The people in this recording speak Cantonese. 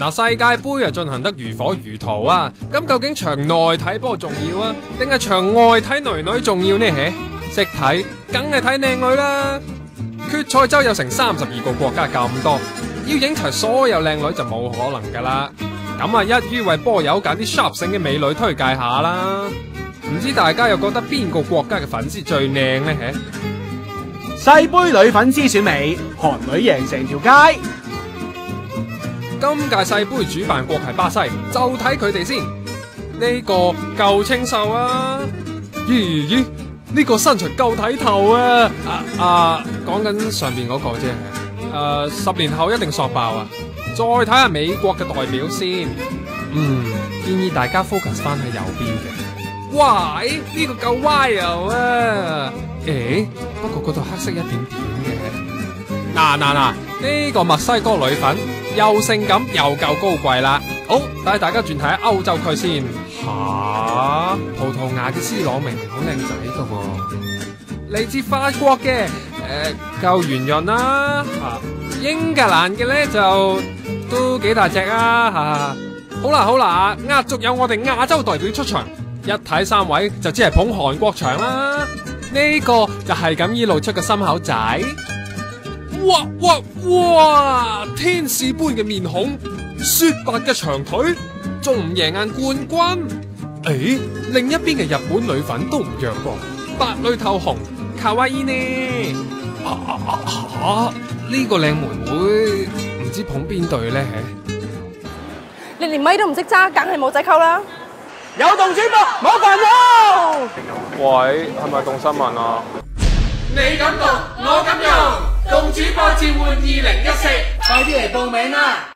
嗱，世界盃啊進行得如火如荼啊，咁究竟場內睇波重要啊，定係場外睇女女重要呢？識睇梗係睇靚女啦。決賽周有成32個國家咁多，要影齊所有靚女就冇可能噶啦。咁啊，一於為波友揀啲 sharp 醒嘅美女推介下啦。唔知大家又覺得邊個國家嘅粉絲最靚呢？世盃女粉絲選美，韓女贏成條街。今屆世盃主辦國係巴西，就睇佢哋先。呢個夠清秀啊！咦，呢個身材夠睇頭啊！講緊上邊嗰個啫。10年後一定索爆啊！再睇下美國嘅代表先。建議大家 focus 翻喺右邊嘅。哇！呢個夠 wild 啊！不過嗰度黑色一點點嘅。嗱，呢個墨西哥女粉又性感又夠高貴啦。好，帶大家轉睇下歐洲區先。葡萄牙嘅 C 朗明明好靚仔噶喎，嚟自法國嘅夠圓潤啦。英格蘭嘅咧就都幾大隻啊。好啦，壓軸有我哋亞洲代表出場。一睇3位就只係捧韓國場啦，呢個就係咁依露出個心口仔，哇！天使般嘅面孔，雪白嘅長腿，仲唔贏硬冠軍？另一邊嘅日本女粉都唔弱噃，白裏透紅，卡哇伊呢？呢個靚妹妹唔知捧邊隊呢？你連咪都唔識揸，梗係冇仔溝啦！有動主播，冇煩惱。喂，係咪動新聞啊？你敢動，我敢用，動主播召喚2014，快啲嚟報名啦！